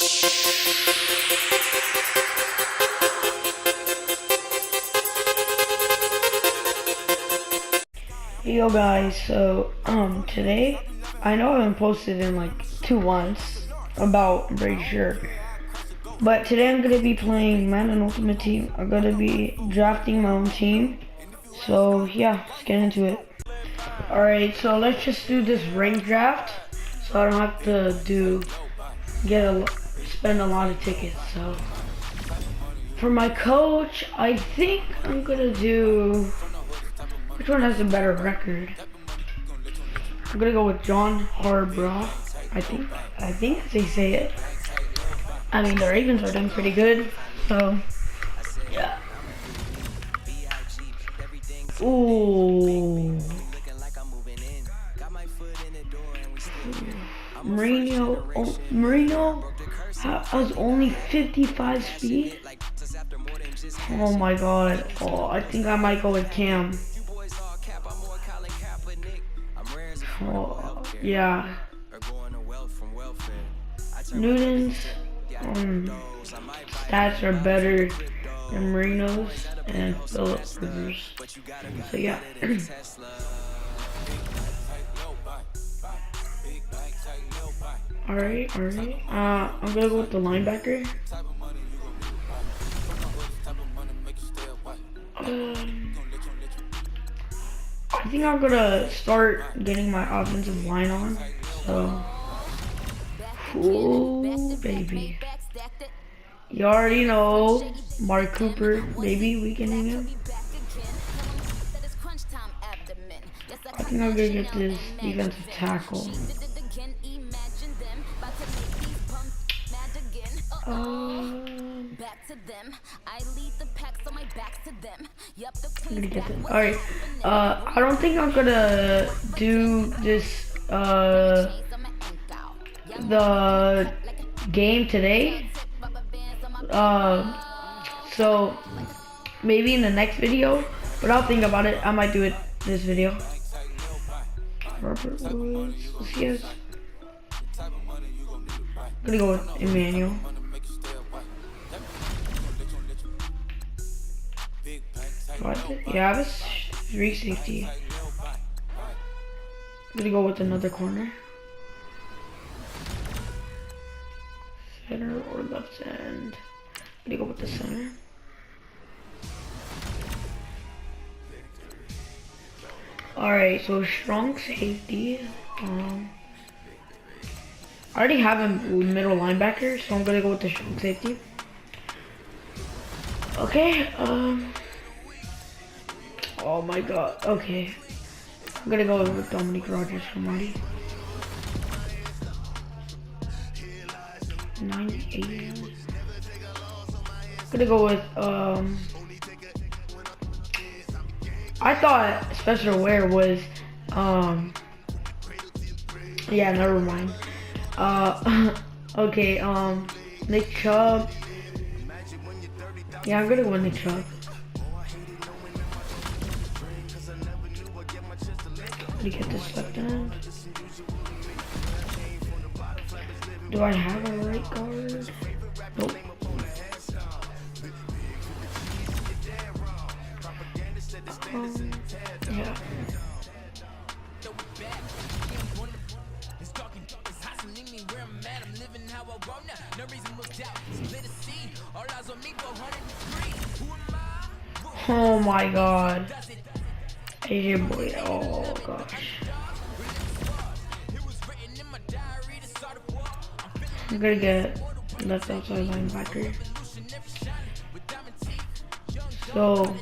Hey yo guys, so today I know I haven't posted in like 2 months, I'm pretty sure. But today I'm gonna be playing Madden Ultimate Team. I'm gonna be drafting my own team. So yeah, let's get into it. Alright, so let's just do this rank draft so I don't have to spend a lot of tickets. So for my coach, I think I'm gonna do, which one has a better record? I'm gonna go with John Harbaugh. I think they say it. I mean, the Ravens are doing pretty good, so yeah. Ooh. Marino has only 55 speed. Oh my god. Oh, I think I might go with Cam. Oh, yeah. Newton's stats are better than Marino's and Philip Rivers. So yeah. Alright. I'm gonna go with the linebacker. I think I'm gonna start getting my offensive line on. So, ooh, baby. You already know, Mark Cooper, baby, we can hang him. I think I'm gonna get this defensive tackle. I'm gonna get this. Alright, I don't think I'm gonna do this, the game today. So maybe in the next video, but I'll think about it. I might do it this video. Robert Woods, yes. I'm gonna go with Emmanuel. Yeah, I was 360. I'm gonna go with another corner. Center or left end. I'm gonna go with the center. Alright, so strong safety. I already have a middle linebacker, so I'm gonna go with the strong safety. Okay, oh my god, okay. I'm gonna go with Dominic Rogers from Marty. 98. I'm gonna go with, I thought Special Aware was, yeah, never mind. Okay, Nick Chubb. Yeah, I'm gonna go with Nick Chubb. Let me get this left end. Do I have a right guard? Nope. Yeah. Oh my god. AJ boy, oh gosh. I'm gonna get left outside linebacker. So,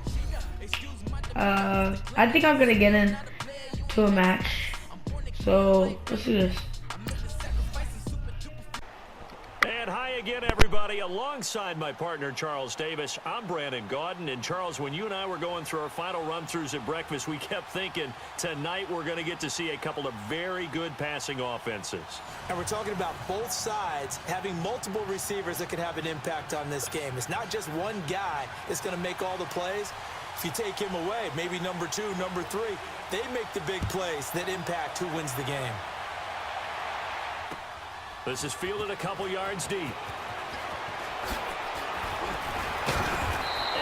I think I'm gonna get into a match. So, let's do this. And hi again, everybody. Alongside my partner, Charles Davis, I'm Brandon Gaudin. And Charles, when you and I were going through our final run-throughs at breakfast, we kept thinking tonight we're going to get to see a couple of very good passing offenses. And we're talking about both sides having multiple receivers that could have an impact on this game. It's not just one guy that's going to make all the plays. If you take him away, maybe number 2, number 3, they make the big plays that impact who wins the game. This is fielded a couple yards deep.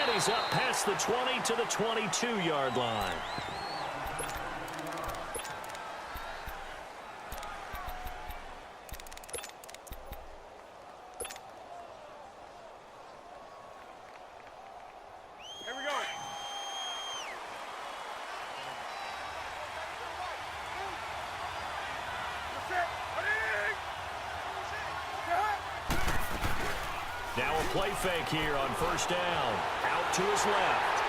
And he's up past the 20 to the 22-yard line. Now a play fake here on first down. Out to his left.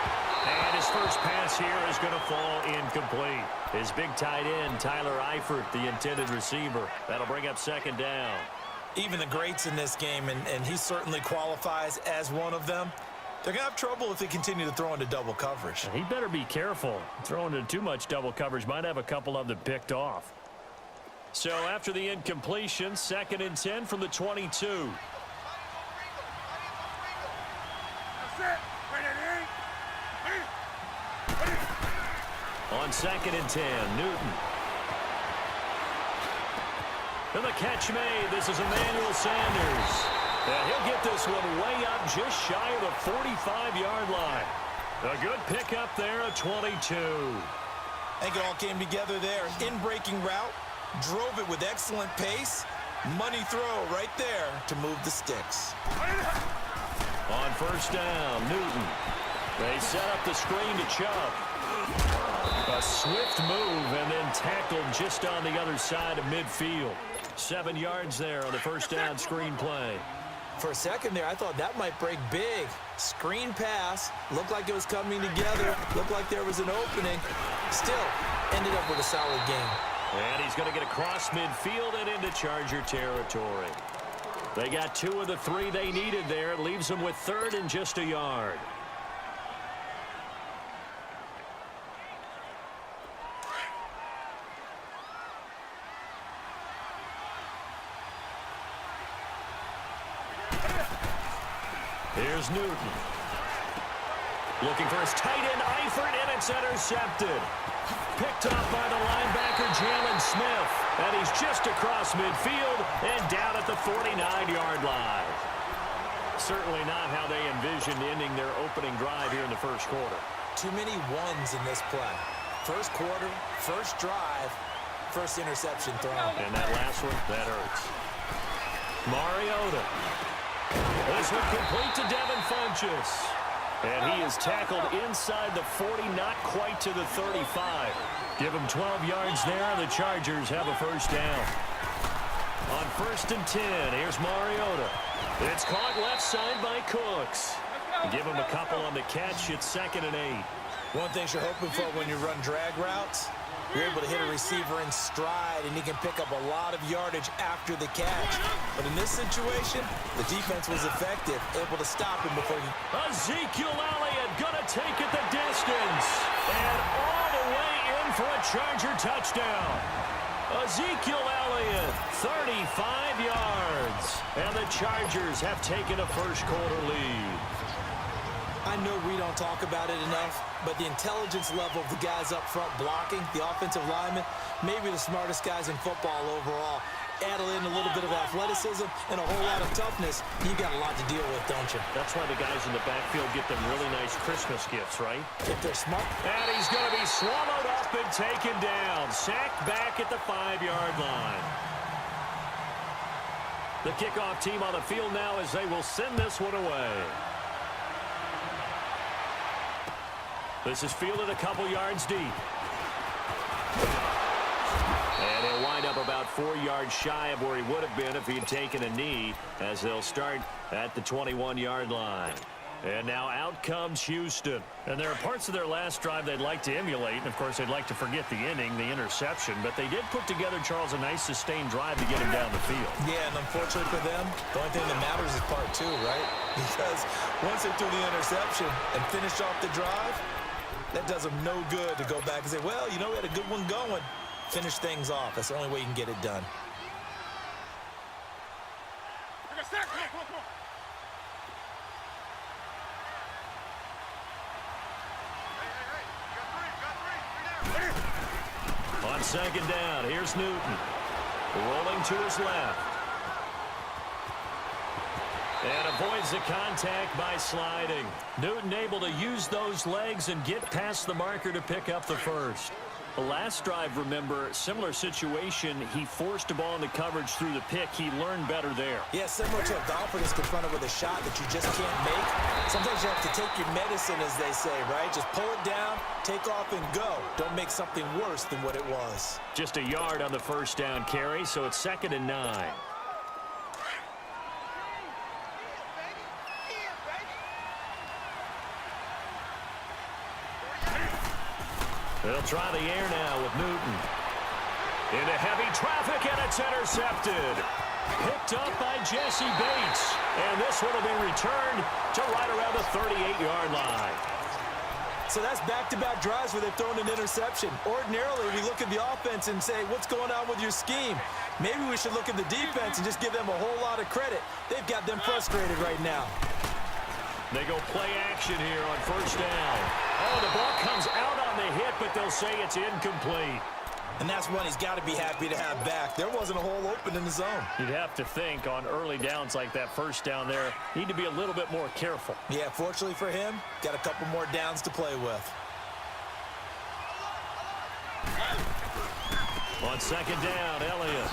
And his first pass here is going to fall incomplete. His big tight end, Tyler Eifert, the intended receiver. That'll bring up second down. Even the greats in this game, and he certainly qualifies as one of them, they're going to have trouble if they continue to throw into double coverage. He better be careful. Throwing into too much double coverage might have a couple of them picked off. So after the incompletion, 2nd and 10 from the 22. On 2nd and 10, Newton. And the catch made. This is Emmanuel Sanders. And he'll get this one way up just shy of the 45-yard line. A good pickup there at 22. I think it all came together there. In-breaking route, drove it with excellent pace. Money throw right there to move the sticks. On first down, Newton. They set up the screen to Chubb. A swift move and then tackled just on the other side of midfield. 7 yards there on the first down screen play. For a second there, I thought that might break big. Screen pass, looked like it was coming together, looked like there was an opening. Still, ended up with a solid game. And he's going to get across midfield and into Charger territory. They got 2 of the 3 they needed there. It leaves them with 3rd and just a yard. Here's Newton. Looking for his tight end, Eifert, and it's intercepted. Picked up by the linebacker, Jalen Smith. And he's just across midfield and down at the 49-yard line. Certainly not how they envisioned ending their opening drive here in the first quarter. Too many ones in this play. First quarter, first drive, first interception thrown. And that last one, that hurts. Mariota. This one complete to Devin Funchess. And he is tackled inside the 40, not quite to the 35. Give him 12 yards there, and the Chargers have a first down. On 1st and 10, here's Mariota. It's caught left side by Cooks. Give him a couple on the catch. It's 2nd and 8. One thing you're hoping for when you run drag routes, you're able to hit a receiver in stride, and he can pick up a lot of yardage after the catch. But in this situation, the defense was effective, able to stop him before he... Ezekiel Elliott gonna take it the distance. And all the way in for a Charger touchdown. Ezekiel Elliott, 35 yards. And the Chargers have taken a first quarter lead. I know we don't talk about it enough, but the intelligence level of the guys up front blocking, the offensive linemen, maybe the smartest guys in football overall. Add in a little bit of athleticism and a whole lot of toughness, you got a lot to deal with, don't you? That's why the guys in the backfield get them really nice Christmas gifts, right? If they're smart. And he's going to be swallowed up and taken down. Sacked back at the 5-yard line. The kickoff team on the field now as they will send this one away. This is fielded a couple yards deep. And he'll wind up about 4 yards shy of where he would have been if he had taken a knee, as they'll start at the 21-yard line. And now out comes Houston. And there are parts of their last drive they'd like to emulate. And, of course, they'd like to forget the inning, the interception. But they did put together, Charles, a nice sustained drive to get him down the field. Yeah, and unfortunately for them, the only thing that matters is part 2, right? Because once they threw the interception and finished off the drive, that does them no good to go back and say, well, you know, we had a good one going. Finish things off. That's the only way you can get it done. On 2nd down, here's Newton. Rolling to his left. And avoids the contact by sliding. Newton able to use those legs and get past the marker to pick up the first. The last drive, remember, similar situation. He forced a ball into coverage through the pick. He learned better there. Yeah, similar to a golfer that's confronted with a shot that you just can't make. Sometimes you have to take your medicine, as they say, right? Just pull it down, take off, and go. Don't make something worse than what it was. Just a yard on the first down carry, so it's 2nd and 9. They'll try the air now with Newton. Into heavy traffic, and it's intercepted. Picked up by Jesse Bates. And this would have been returned to right around the 38-yard line. So that's back-to-back drives where they've thrown an interception. Ordinarily, we look at the offense and say, what's going on with your scheme? Maybe we should look at the defense and just give them a whole lot of credit. They've got them frustrated right now. They go play action here on first down. Oh, the ball comes out on the hit, but they'll say it's incomplete. And that's one he's got to be happy to have back. There wasn't a hole open in the zone. You'd have to think on early downs like that first down there, need to be a little bit more careful. Yeah, fortunately for him, got a couple more downs to play with. On 2nd down, Elliott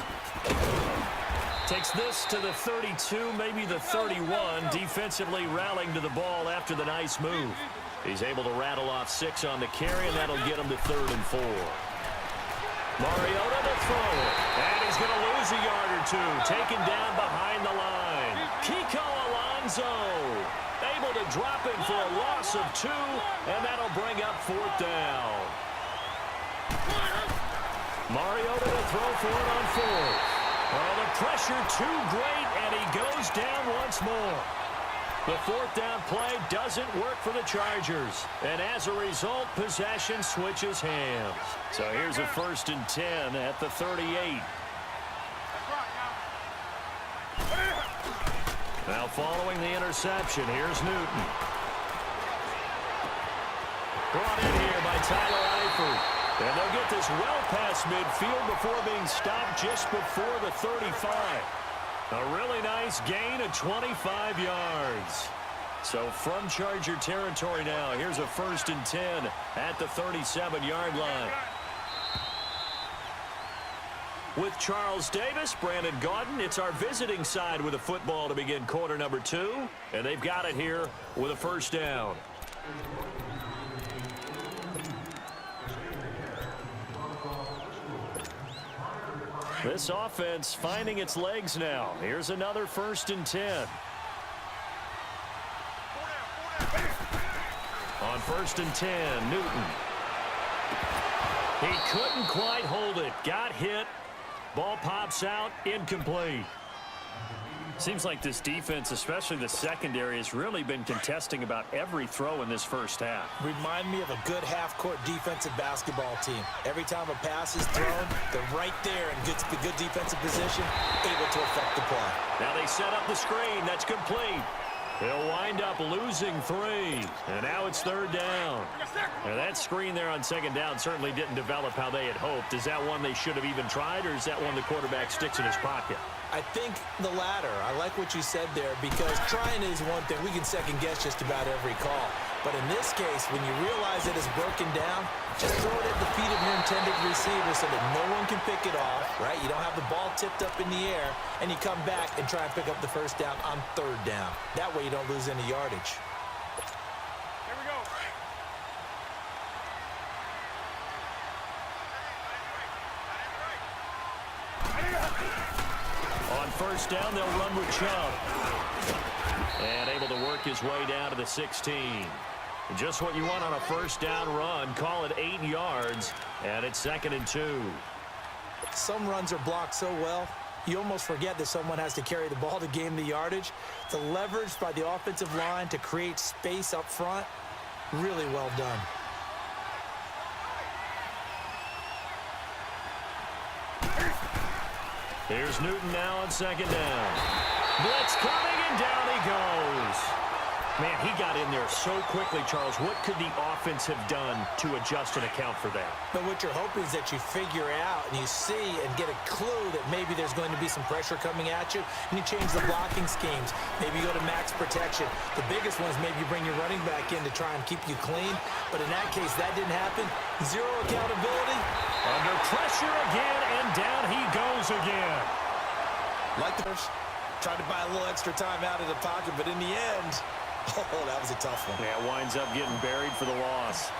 takes this to the 32, maybe the 31, defensively rallying to the ball after the nice move. He's able to rattle off 6 on the carry, and that'll get him to 3rd and 4. Mariota to throw it, and he's going to lose a yard or two, taken down behind the line. Kiko Alonso able to drop him for a loss of 2, and that'll bring up 4th down. Mariota to throw for it on 4th. Oh, the pressure too great, and he goes down once more. The 4th down play doesn't work for the Chargers. And as a result, possession switches hands. So here's a 1st and 10 at the 38. Now following the interception, here's Newton. Brought in here by Tyler Eifert. And they'll get this well past midfield before being stopped just before the 35. A really nice gain of 25 yards. So from Charger territory now, here's a 1st and 10 at the 37-yard line. With Charles Davis, Brandon Gaudin, it's our visiting side with a football to begin quarter number 2. And they've got it here with a 1st down. This offense finding its legs now. Here's another 1st and 10. On 1st and 10, Newton. He couldn't quite hold it. Got hit. Ball pops out. Incomplete. Seems like this defense, especially the secondary, has really been contesting about every throw in this first half. Remind me of a good half-court defensive basketball team. Every time a pass is thrown, they're right there in good defensive position, able to affect the play. Now they set up the screen. That's complete. They'll wind up losing 3. And now it's 3rd down. Now that screen there on 2nd down certainly didn't develop how they had hoped. Is that one they should have even tried, or is that one the quarterback sticks in his pocket? I think the latter. I like what you said there, because trying is one thing. We can second-guess just about every call. But in this case, when you realize it is broken down, just throw it at the feet of your intended receiver so that no one can pick it off, right? You don't have the ball tipped up in the air, and you come back and try and pick up the 1st down on 3rd down. That way you don't lose any yardage. Here we go. On 1st down, they'll run with Chubb. And able to work his way down to the 16. Just what you want on a 1st down run. Call it 8 yards, and it's 2nd and 2. Some runs are blocked so well, you almost forget that someone has to carry the ball to gain the yardage. The leverage by the offensive line to create space up front, really well done. Here's Newton now on 2nd down. Blitz coming, and down he goes. Man, he got in there so quickly, Charles. What could the offense have done to adjust and account for that? But what you're hoping is that you figure out and you see and get a clue that maybe there's going to be some pressure coming at you, and you change the blocking schemes. Maybe you go to max protection. The biggest one is maybe you bring your running back in to try and keep you clean. But in that case, that didn't happen. Zero accountability. Under pressure again, and down he goes again. Like the first, tried to buy a little extra time out of the pocket, but in the end, oh, that was a tough one. Yeah, winds up getting buried for the loss.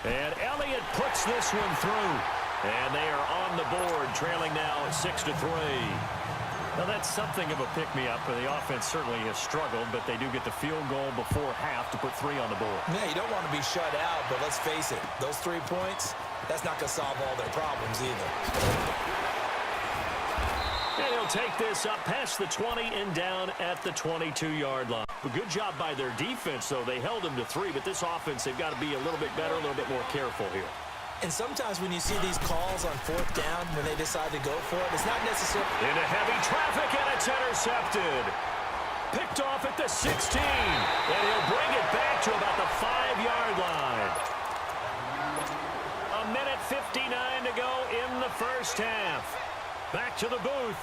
And Elliott puts this one through. And they are on the board, trailing now at 6-3. Now, that's something of a pick-me-up. The offense certainly has struggled, but they do get the field goal before half to put 3 on the board. Yeah, you don't want to be shut out, but let's face it, those 3 points, that's not going to solve all their problems either. And he'll take this up past the 20 and down at the 22-yard line. A good job by their defense, though. They held them to 3, but this offense, they've got to be a little bit better, a little bit more careful here. And sometimes when you see these calls on 4th down, when they decide to go for it, it's not necessarily... Into heavy traffic, and it's intercepted. Picked off at the 16. And he'll bring it back to about the 5-yard line. A minute 59 to go in the first half. Back to the booth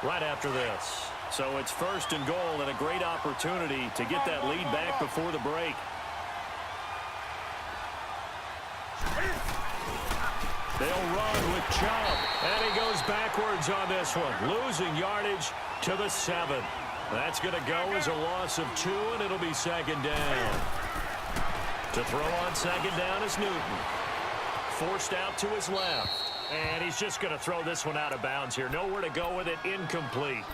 right after this. So it's 1st and goal, and a great opportunity to get that lead back before the break. They'll run with Chubb, and he goes backwards on this one, losing yardage to the 7. That's going to go as a loss of 2, and it'll be 2nd down. To throw on 2nd down is Newton. Forced out to his left. And he's just going to throw this one out of bounds here. Nowhere to go with it, incomplete.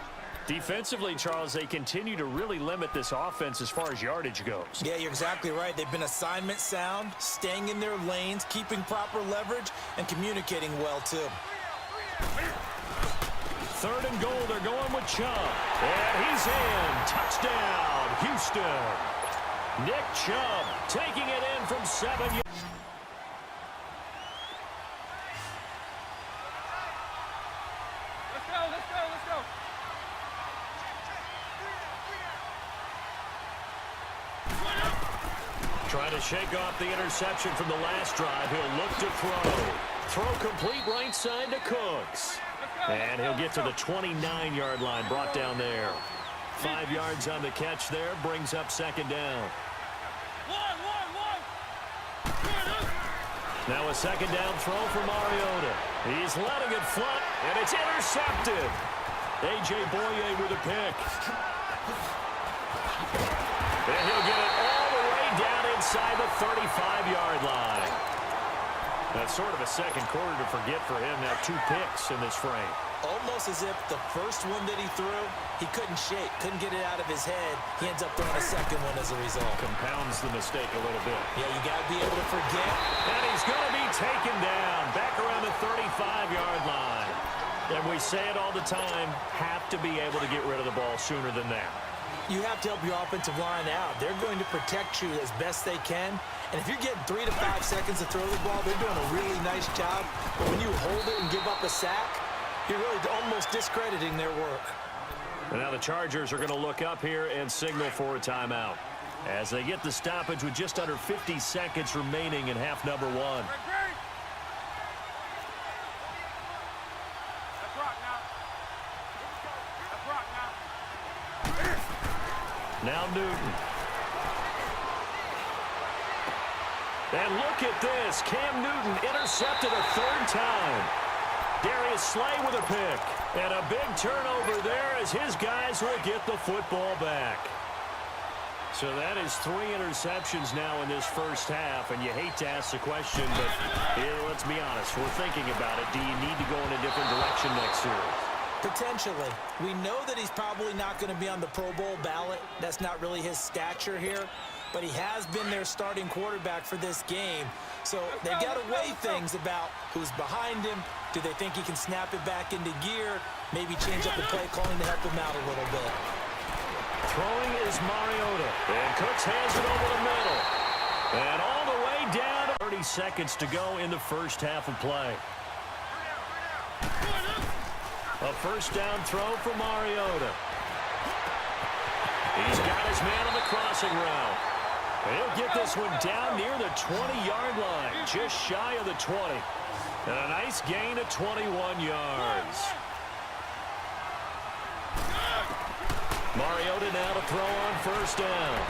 Defensively, Charles, they continue to really limit this offense as far as yardage goes. Yeah, you're exactly right. They've been assignment sound, staying in their lanes, keeping proper leverage, and communicating well, too. 3rd and goal, they're going with Chubb. And he's in. Touchdown, Houston. Nick Chubb taking it in from 7 yards. Let's go. Trying to shake off the interception from the last drive. He'll look to throw. Throw complete right side to Cooks. And he'll get to the 29-yard line, brought down there. 5 yards on the catch there, brings up 2nd down. Now a 2nd down throw for Mariota. He's letting it fly, and it's intercepted. A.J. Boye with a pick. And he'll get it all the way down inside the 35-yard line. That's sort of a second quarter to forget for him. Now 2 picks in this frame. Almost as if the first one that he threw, he couldn't shake, couldn't get it out of his head. He ends up throwing a second one as a result. Compounds the mistake a little bit. Yeah, you got to be able to forget. And he's going to be taken down back around the 35-yard line. And we say it all the time, have to be able to get rid of the ball sooner than that. You have to help your offensive line out. They're going to protect you as best they can. And if you're getting 3 to 5 seconds to throw the ball, they're doing a really nice job. But when you hold it and give up a sack, you're really almost discrediting their work. And now the Chargers are going to look up here and signal for a timeout as they get the stoppage with just under 50 seconds remaining in half number 1. Now Newton. And look at this. Cam Newton intercepted a 3rd time. Darius Slay with a pick. And a big turnover there as his guys will get the football back. So that is 3 interceptions now in this first half. And you hate to ask the question, but let's be honest. We're thinking about it. Do you need to go in a different direction next series? Potentially. We know that he's probably not going to be on the Pro Bowl ballot. That's not really his stature here. But he has been their starting quarterback for this game. So they've got to weigh things about who's behind him. Do they think he can snap it back into gear? Maybe change up the play calling to help him out a little bit. Throwing is Mariota. And Cooks hands it over the middle. And all the way down. 30 seconds to go in the first half of play. A 1st down throw for Mariota. He's got his man on the crossing route. He'll get this one down near the 20-yard line, just shy of the 20. And a nice gain of 21 yards. Mariota now to throw on first down.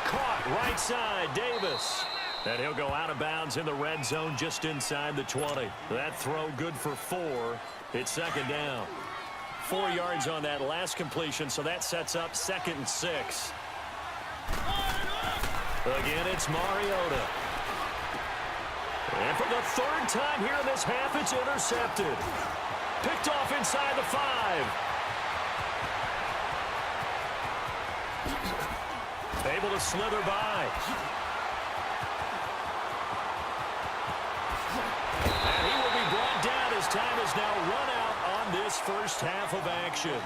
Caught right side, Davis. And he'll go out of bounds in the red zone just inside the 20. That throw good for 4. It's second down. 4 yards on that last completion, so that sets up 2nd and 6. Again, it's Mariota. And for the 3rd time here in this half, it's intercepted. Picked off inside the 5. Able to slither by. And he will be brought down as time is now run out on this first half of action.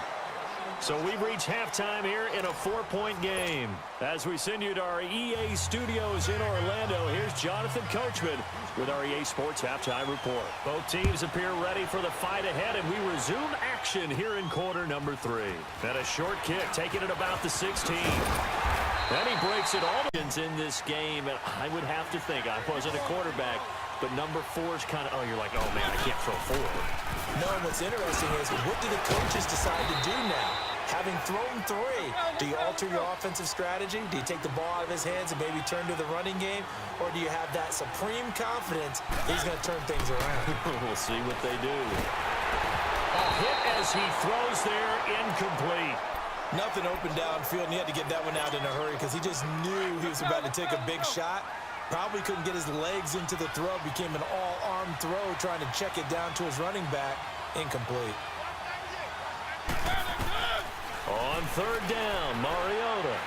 So we've reached halftime here in a 4-point game. As we send you to our EA studios in Orlando, here's Jonathan Coachman with our EA Sports Halftime Report. Both teams appear ready for the fight ahead, and we resume action here in quarter number 3. And a short kick, taking it about the 16. Then he breaks it all in this game, and I would have to think, I wasn't a quarterback, but number 4 is kind of, oh, you're like, oh, man, I can't throw 4. No, what's interesting is, what do the coaches decide to do now? Having thrown 3, do you alter your offensive strategy? Do you take the ball out of his hands and maybe turn to the running game? Or do you have that supreme confidence he's going to turn things around? We'll see what they do. A hit as he throws there, incomplete. Nothing open downfield, and he had to get that one out in a hurry because he just knew he was about to take a big shot. Probably couldn't get his legs into the throw. Became an all-arm throw trying to check it down to his running back. Incomplete. On 3rd down, Mariota.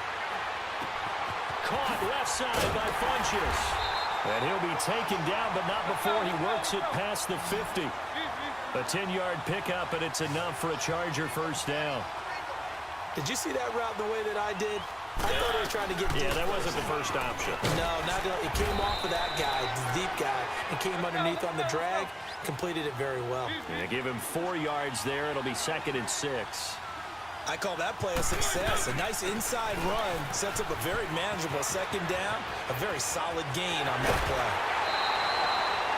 Caught left side by Funchess. And he'll be taken down, but not before he works it past the 50. A 10-yard pickup, and it's enough for a Charger first down. Did you see that route the way that I did? I thought he was trying to get deep. Yeah, that wasn't the first option. No, it came off of that guy, the deep guy, and came underneath on the drag. Completed it very well. Yeah, give him 4 yards there. It'll be 2nd and 6. I call that play a success. A nice inside run sets up a very manageable 2nd down. A very solid gain on that play.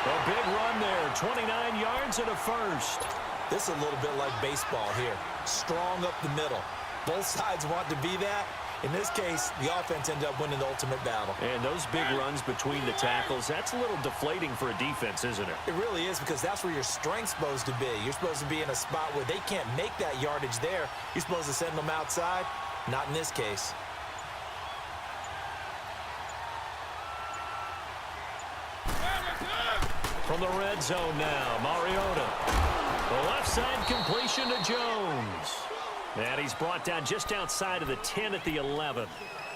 A big run there, 29 yards and a first. This is a little bit like baseball here. Strong up the middle. Both sides want to be that. In this case, the offense ended up winning the ultimate battle. And those big runs between the tackles, that's a little deflating for a defense, isn't it? It really is, because that's where your strength's supposed to be. You're supposed to be in a spot where they can't make that yardage there. You're supposed to send them outside. Not in this case. From the red zone now, Mariota. The left side completion to Jones. And he's brought down just outside of the 10 at the 11.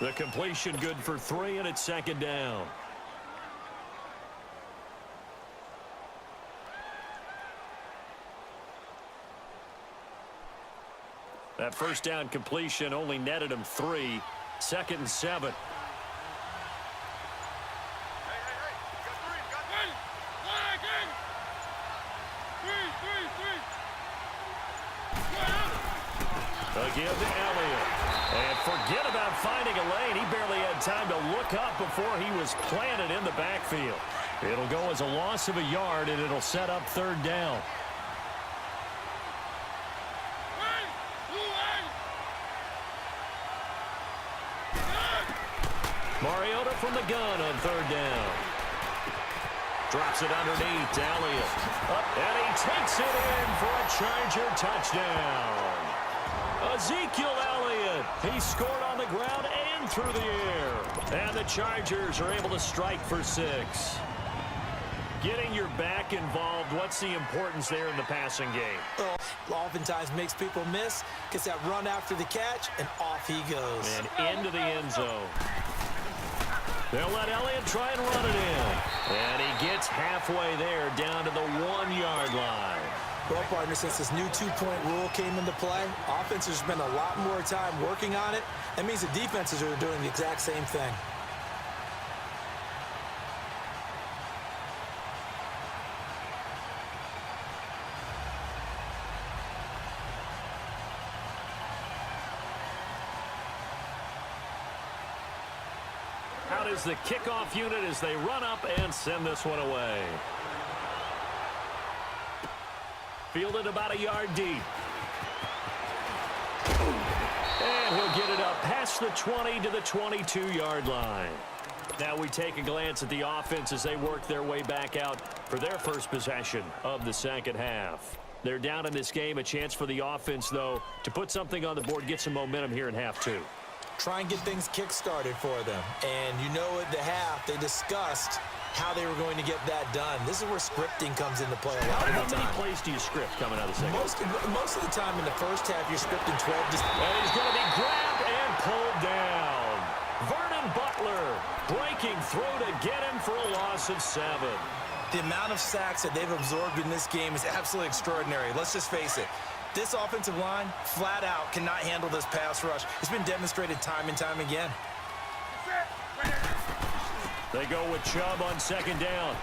The completion good for 3, and it's 2nd down. That first down completion only netted him 3. 2nd and 7. Give to Elliott. And forget about finding a lane. He barely had time to look up before he was planted in the backfield. It'll go as a loss of a yard, and it'll set up 3rd down. Mariota from the gun on 3rd down. Drops it underneath to Elliott. And he takes it in for a Charger touchdown. Ezekiel Elliott, he scored on the ground and through the air. And the Chargers are able to strike for 6. Getting your back involved, what's the importance there in the passing game? Well, oftentimes makes people miss, gets that run after the catch, and off he goes. And into the end zone. They'll let Elliott try and run it in. And he gets halfway there, down to the 1-yard line. Well, partner, since this new 2-point rule came into play, offenses spend a lot more time working on it. That means the defenses are doing the exact same thing. out as the kickoff unit as they run up and send this one away. Fielded about a yard deep. And he'll get it up past the 20 to the 22-yard line. Now we take a glance at the offense as they work their way back out for their first possession of the second half. They're down in this game. A chance for the offense, though, to put something on the board, get some momentum here in half two. Try and get things kick-started for them. And you know at the half, they discussed how they were going to get that done. This is where scripting comes into play a lot of the time. How many plays do you script coming out of the second? Most of the time in the first half, you're scripting 12. And he's going to be grabbed and pulled down. Vernon Butler breaking through to get him for a loss of 7. The amount of sacks that they've absorbed in this game is absolutely extraordinary. Let's just face it. This offensive line, flat out, cannot handle this pass rush. It's been demonstrated time and time again. They go with Chubb on second down.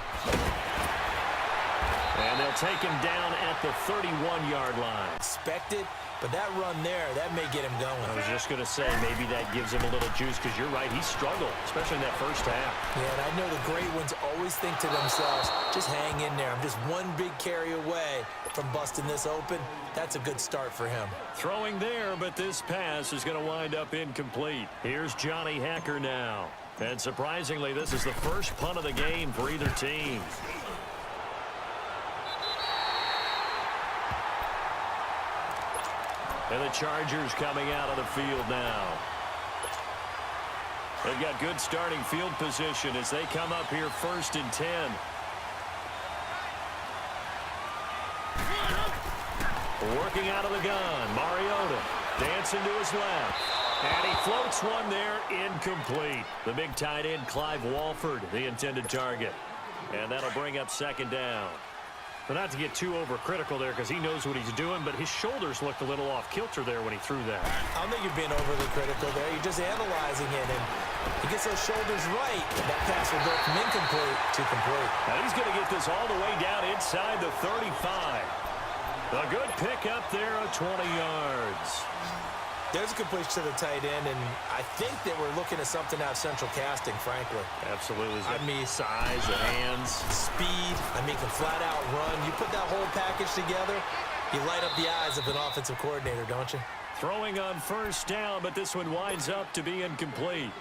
And they'll take him down at the 31-yard line. Expected, but that run there, that may get him going. I was just going to say, maybe that gives him a little juice, because you're right, he struggled, especially in that first half. Yeah, and I know the great ones always think to themselves, just hang in there. I'm just one big carry away from busting this open. That's a good start for him. Throwing there, but this pass is going to wind up incomplete. Here's Johnny Hacker now. And surprisingly, this is the first punt of the game for either team. And the Chargers coming out of the field now. They've got good starting field position as they come up here 1st and 10. Working out of the gun, Mariota dancing to his left. And he floats one there, incomplete. The big tight end, Clive Walford, the intended target. And that'll bring up 2nd down. But not to get too overcritical there, because he knows what he's doing, but his shoulders looked a little off kilter there when he threw that. I don't think you're being overly critical there. You're just analyzing it, and he gets those shoulders right. That pass will go from incomplete to complete. Now he's going to get this all the way down inside the 35. A good pick up there of 20 yards. There's a completion to the tight end, and I think that we're looking at something out of central casting, frankly. Absolutely. I mean, size, the hands. Speed. I mean, can flat out run. You put that whole package together, you light up the eyes of an offensive coordinator, don't you? Throwing on 1st down, but this one winds up to be incomplete.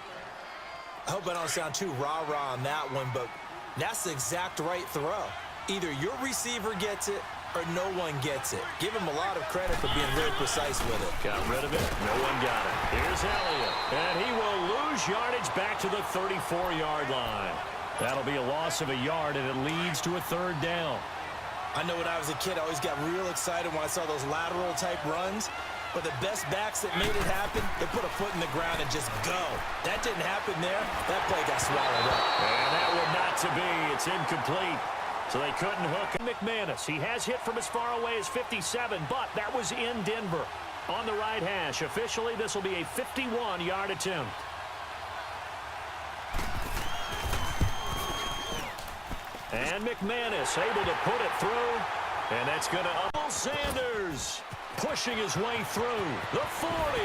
I hope I don't sound too rah-rah on that one, but that's the exact right throw. Either your receiver gets it or no one gets it. Give him a lot of credit for being really precise with it. Got rid of it. No one got it. Here's Elliott. And he will lose yardage back to the 34-yard line. That'll be a loss of a yard, and it leads to a 3rd down. I know when I was a kid, I always got real excited when I saw those lateral-type runs. But the best backs that made it happen, they put a foot in the ground and just go. That didn't happen there. That play got swallowed up. And that one not to be. It's incomplete. So they couldn't hook McManus. He has hit from as far away as 57, but that was in Denver on the right hash. Officially, this will be a 51-yard attempt. And McManus able to put it through. And that's going to Sanders pushing his way through the 40.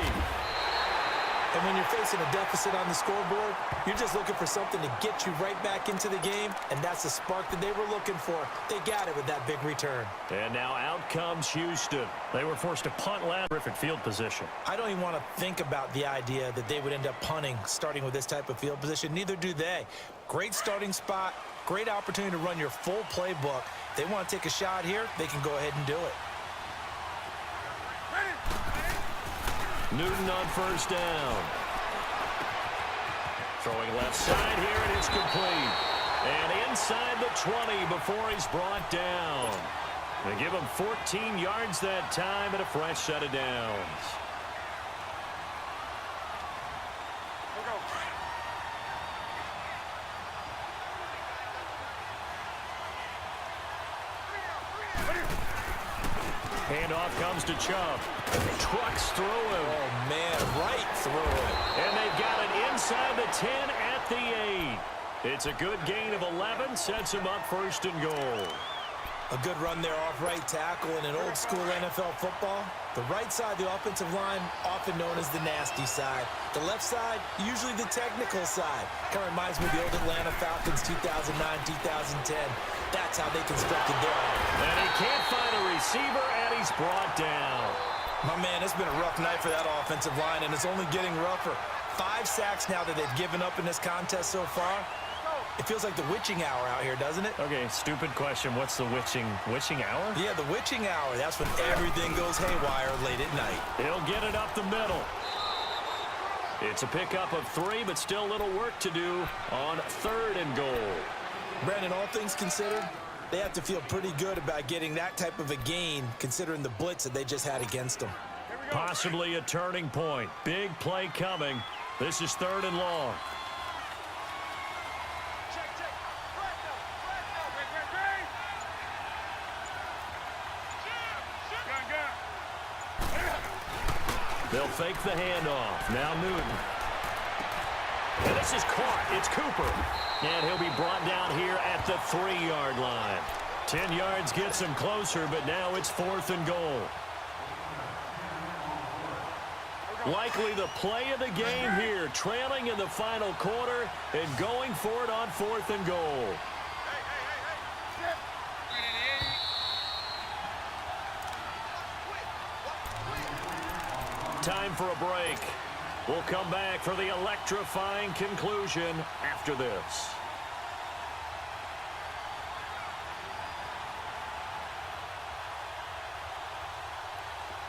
And when you're facing a deficit on the scoreboard, you're just looking for something to get you right back into the game, and that's the spark that they were looking for. They got it with that big return. And now out comes Houston. They were forced to punt last. Terrific field position. I don't even want to think about the idea that they would end up punting starting with this type of field position. Neither do they. Great starting spot, great opportunity to run your full playbook. If they want to take a shot here, they can go ahead and do it. Newton on 1st down. Throwing left side here, and it's complete. And inside the 20 before he's brought down. They give him 14 yards that time and a fresh set of downs. Handoff comes to Chubb. Trucks through him. Oh, man, right through it. And they've got it inside the 10 at the 8. It's a good gain of 11. Sets him up 1st and goal. A good run there off right tackle in an old school NFL football. The right side, the offensive line, often known as the nasty side. The left side, usually the technical side. Kind of reminds me of the old Atlanta Falcons 2009, 2010. That's how they constructed their offense. And he can't find a receiver, and he's brought down. My man, it's been a rough night for that offensive line, and it's only getting rougher. 5 sacks now that they've given up in this contest so far. It feels like the witching hour out here, doesn't it? Okay, stupid question. What's the witching hour? Yeah, the witching hour. That's when everything goes haywire late at night. He'll get it up the middle. It's a pickup of 3, but still a little work to do on 3rd and goal. Brandon, all things considered, they have to feel pretty good about getting that type of a gain, considering the blitz that they just had against them. Possibly a turning point. Big play coming. This is 3rd and long. They'll fake the handoff. Now Newton. And this is caught. It's Cooper. And he'll be brought down here at the 3-yard line. 10 yards gets him closer, but now it's 4th and goal. Likely the play of the game here, trailing in the final quarter and going for it on 4th and goal. Time for a break. We'll come back for the electrifying conclusion after this.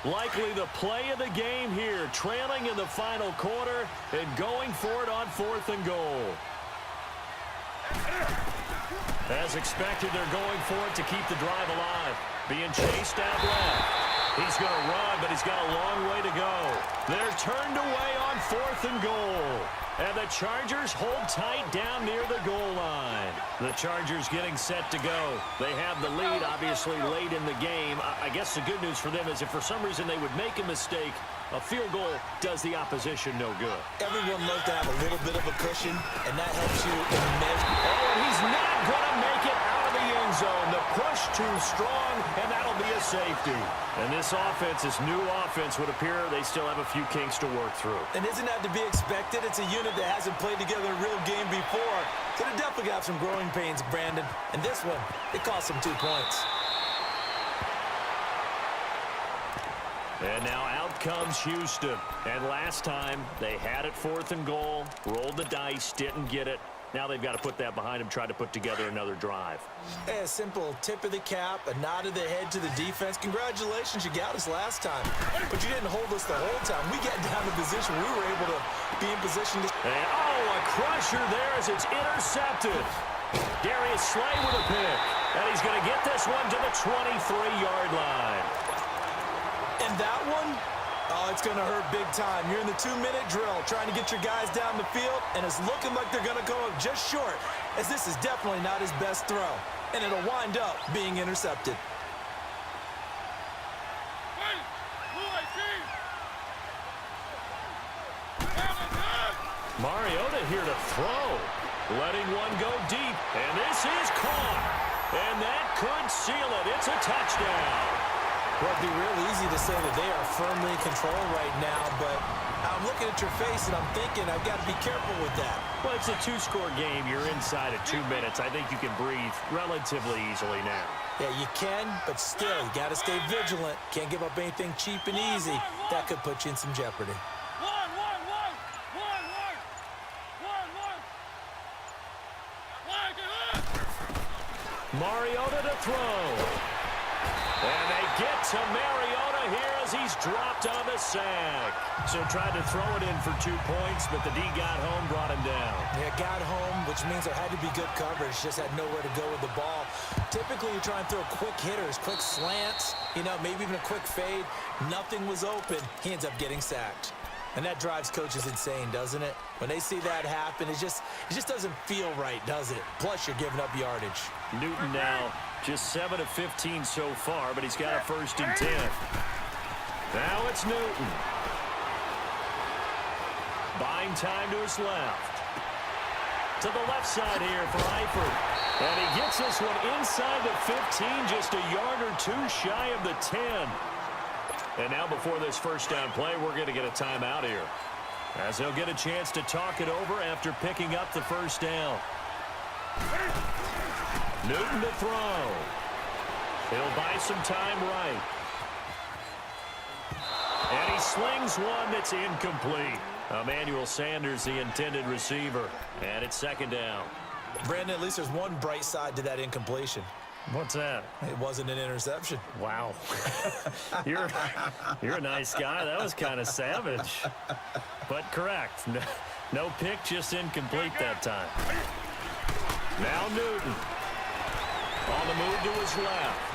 Likely the play of the game here, trailing in the final quarter and going for it on 4th and goal. As expected, they're going for it to keep the drive alive. Being chased out left. He's going to run, but he's got a long way to go. They're turned away on 4th and goal. And the Chargers hold tight down near the goal line. The Chargers getting set to go. They have the lead, obviously, late in the game. I guess the good news for them is if for some reason they would make a mistake, a field goal does the opposition no good. Everyone loves to have a little bit of a cushion, and that helps you immensely. Oh, and he's not going to make it out of the end zone. The push too strong, and that'll be a safety. And this offense, this new offense, would appear they still have a few kinks to work through. And isn't that to be expected? It's a unit that hasn't played together a real game before. So they definitely got some growing pains, Brandon. And this one, it cost them 2 points. And now out comes Houston. And last time, they had it 4th and goal, rolled the dice, didn't get it. Now they've got to put that behind them, try to put together another drive. Hey, a simple tip of the cap, a nod of the head to the defense. Congratulations, you got us last time. But you didn't hold us the whole time. We got down to position. We were able to be in position to... And, a crusher there as it's intercepted. Darius Slay with a pick. And he's going to get this one to the 23-yard line. And that one... Oh, it's going to hurt big time. You're in the 2-minute drill trying to get your guys down the field, and it's looking like they're going to come up just short, as this is definitely not his best throw, and it'll wind up being intercepted. Mariota here to throw, letting one go deep, and this is caught, and that could seal it. It's a touchdown. Well, it'd be real easy to say that they are firmly in control right now, but I'm looking at your face and I'm thinking I've got to be careful with that. Well, it's a 2-score game. You're inside of 2 minutes. I think you can breathe relatively easily now. Yeah, you can, but still, you got to stay vigilant. Can't give up anything cheap and easy. That could put you in some jeopardy. Mariota to throw. And they get to Mariota here as he's dropped on the sack. So tried to throw it in for 2 points, but the D got home, brought him down. Yeah, got home, which means there had to be good coverage. Just had nowhere to go with the ball. Typically, you try and throw quick hitters, quick slants, maybe even a quick fade. Nothing was open. He ends up getting sacked. And that drives coaches insane, doesn't it? When they see that happen, it just doesn't feel right, does it? Plus, you're giving up yardage. Newton now just 7 of 15 so far, but he's got a 1st and 10. Now it's Newton. Buying time to his left. To the left side here for Eifert. And he gets this one inside the 15, just a yard or two shy of the 10. And now before this first down play, we're going to get a timeout here, as they'll get a chance to talk it over after picking up the first down. Newton to throw. He'll buy some time right. And he slings one that's incomplete. Emmanuel Sanders, the intended receiver. And it's second down. Brandon, at least there's one bright side to that incompletion. What's that? It wasn't an interception. Wow. You're a nice guy. That was kind of savage. But correct. No pick, just incomplete that time. Now Newton. On the move to his left.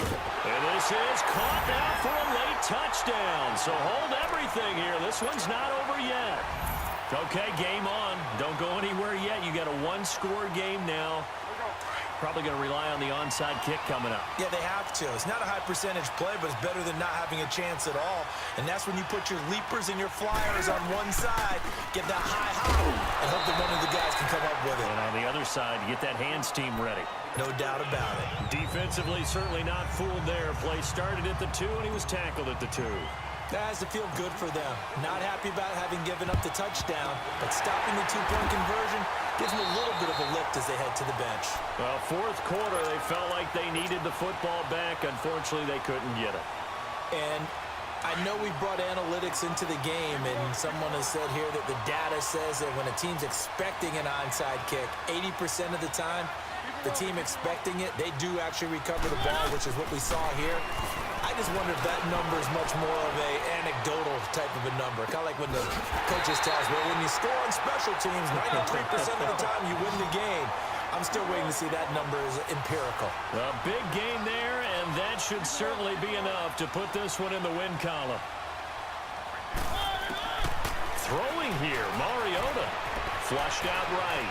And this is caught now for a late touchdown. So hold everything here. This one's not over yet. Okay, game on. Don't go anywhere yet. You got a one-score game now. Probably going to rely on the onside kick coming up. Yeah, they have to. It's not a high percentage play, but it's better than not having a chance at all. And that's when you put your leapers and your flyers on one side, get that high hop, and hope that one of the guys can come up with it. And on the other side, get that hands team ready. No doubt about it. Defensively, certainly not fooled there. Play started at the 2, and he was tackled at the 2. That has to feel good for them. Not happy about having given up the touchdown, but stopping the two-point conversion gives them a little bit of a lift as they head to the bench. Well, fourth quarter, they felt like they needed the football back. Unfortunately, they couldn't get it. And I know we brought analytics into the game, and someone has said here that the data says that when a team's expecting an onside kick, 80% of the time, the team expecting it, they do actually recover the ball, which is what we saw here. I just wonder if that number is much more of a anecdotal type of a number. Kind of like when the coaches tell us, well, when you score on special teams, 93% of the time you win the game. I'm still waiting to see that number is empirical. A big game there, and that should certainly be enough to put this one in the win column. Throwing here, Mariota. Flushed out right.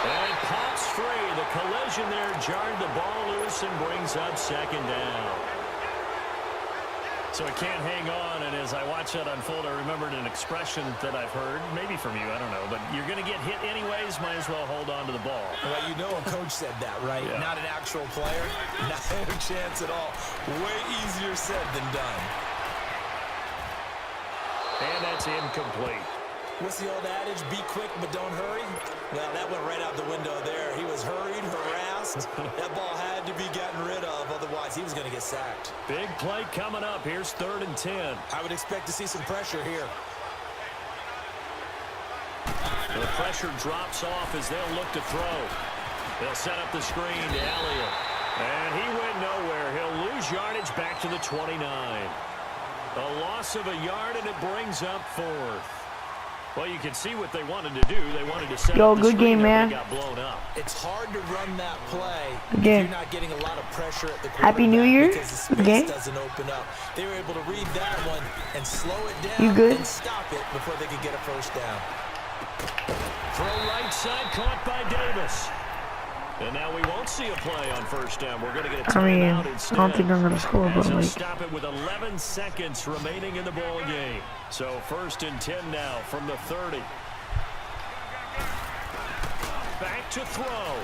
And it pops free. The collision there jarred the ball loose and brings up second down. So it can't hang on, and as I watch that unfold, I remembered an expression that I've heard, maybe from you, I don't know, but you're going to get hit anyways, might as well hold on to the ball. Well, you know a coach said that, right? Yeah. Not an actual player. Not a chance at all. Way easier said than done. And that's incomplete. What's the old adage? Be quick, but don't hurry? Well, that went right out the window there. He was hurried, harassed. That ball had to be gotten rid of, otherwise he was going to get sacked. Big play coming up. Here's 3rd and 10. I would expect to see some pressure here. The pressure drops off as they'll look to throw. They'll set up the screen to Elliott. And he went nowhere. He'll lose yardage back to the 29. A loss of a yard, and it brings up 4th. Well, you can see what they wanted to do. They wanted to set up the good game, man. Got blown up. It's hard to run that play if you're not getting a lot of pressure at the quarterback. Happy New Year. Because the space doesn't open up. They were able to read that one and slow it down You good? and stop it before they could get a first down. Throw right side, caught by Davis. And now we won't see a play on first down. We're going to get a timeout instead. I don't think I'm going to score, but like... stop it with 11 seconds remaining in the ball game. So 1st and 10 now from the 30. Back to throw.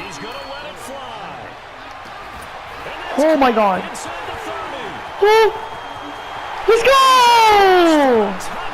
He's going to let it fly. Oh my God. Inside the 30. Oh! Let's go!